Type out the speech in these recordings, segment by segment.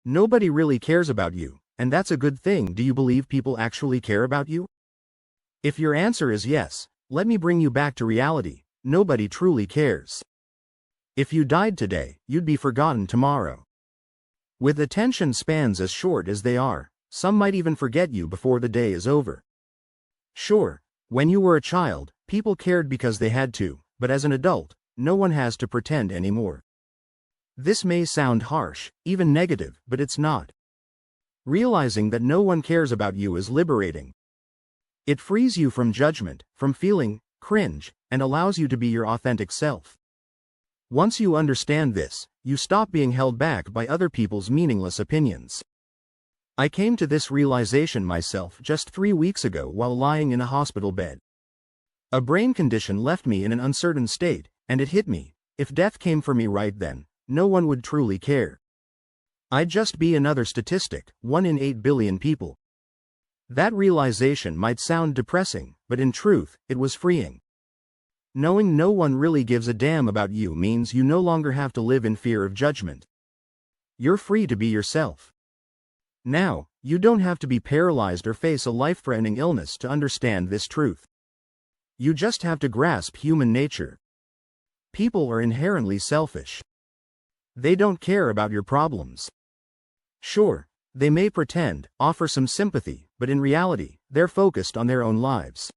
Nobody really cares about you, and that's a good thing. Do you believe people actually care about you? If your answer is yes, let me bring you back to reality. Nobody truly cares. If you died today, you'd be forgotten tomorrow. With attention spans as short as they are, some might even forget you before the day is over. Sure, when you were a child, people cared because they had to, but as an adult, no one has to pretend anymore. This may sound harsh, even negative, but it's not. Realizing that no one cares about you is liberating. It frees you from judgment, from feeling cringe, and allows you to be your authentic self. Once you understand this, you stop being held back by other people's meaningless opinions. I came to this realization myself just 3 weeks ago while lying in a hospital bed. A brain condition left me in an uncertain state, and it hit me. If death came for me right then, no one would truly care. I'd just be another statistic, 1 in 8 billion people. That realization might sound depressing, but in truth, it was freeing. Knowing no one really gives a damn about you means you no longer have to live in fear of judgment. You're free to be yourself. Now, you don't have to be paralyzed or face a life-threatening illness to understand this truth. You just have to grasp human nature. People are inherently selfish. They don't care about your problems. Sure, they may pretend, offer some sympathy, but in reality, they're focused on their own lives.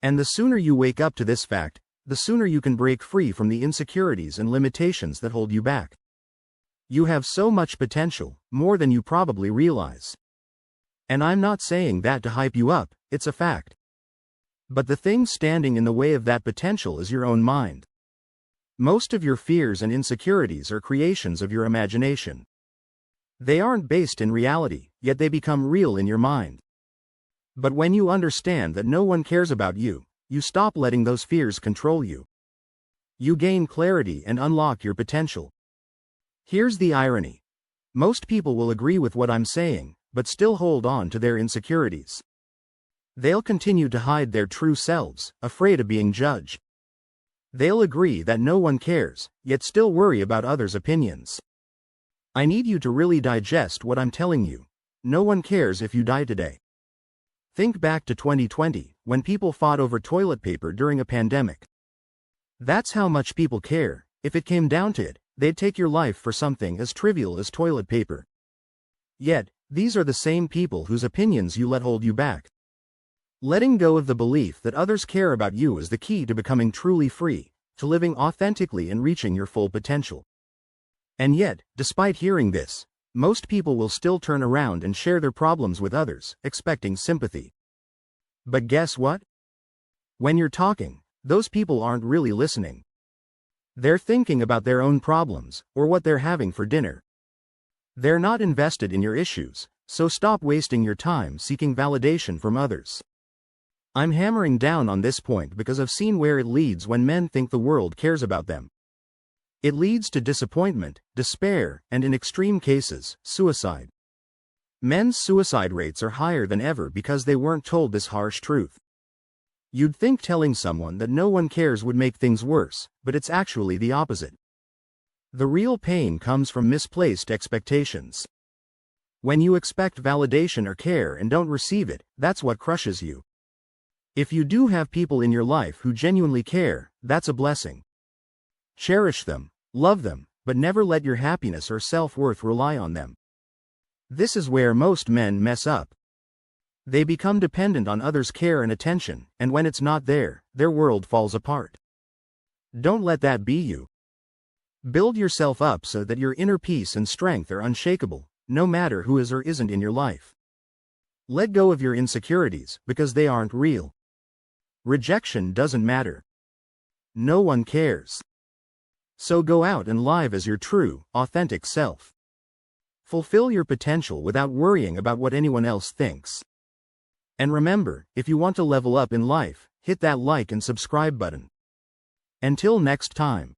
And the sooner you wake up to this fact, the sooner you can break free from the insecurities and limitations that hold you back. You have so much potential, more than you probably realize. And I'm not saying that to hype you up, it's a fact. But the thing standing in the way of that potential is your own mind. Most of your fears and insecurities are creations of your imagination. They aren't based in reality, yet they become real in your mind. But when you understand that no one cares about you, you stop letting those fears control you. You gain clarity and unlock your potential. Here's the irony. Most people will agree with what I'm saying, but still hold on to their insecurities. They'll continue to hide their true selves, afraid of being judged. They'll agree that no one cares, yet still worry about others' opinions. I need you to really digest what I'm telling you. No one cares if you die today. Think back to 2020, when people fought over toilet paper during a pandemic. That's how much people care. If it came down to it, they'd take your life for something as trivial as toilet paper. Yet, these are the same people whose opinions you let hold you back. Letting go of the belief that others care about you is the key to becoming truly free, to living authentically and reaching your full potential. And yet, despite hearing this, most people will still turn around and share their problems with others, expecting sympathy. But guess what? When you're talking, those people aren't really listening. They're thinking about their own problems, or what they're having for dinner. They're not invested in your issues, so stop wasting your time seeking validation from others. I'm hammering down on this point because I've seen where it leads when men think the world cares about them. It leads to disappointment, despair, and in extreme cases, suicide. Men's suicide rates are higher than ever because they weren't told this harsh truth. You'd think telling someone that no one cares would make things worse, but it's actually the opposite. The real pain comes from misplaced expectations. When you expect validation or care and don't receive it, that's what crushes you. If you do have people in your life who genuinely care, that's a blessing. Cherish them, love them, but never let your happiness or self-worth rely on them. This is where most men mess up. They become dependent on others' care and attention, and when it's not there, their world falls apart. Don't let that be you. Build yourself up so that your inner peace and strength are unshakable, no matter who is or isn't in your life. Let go of your insecurities, because they aren't real. Rejection doesn't matter. No one cares. So go out and live as your true, authentic self. Fulfill your potential without worrying about what anyone else thinks. And remember, if you want to level up in life, hit that like and subscribe button. Until next time.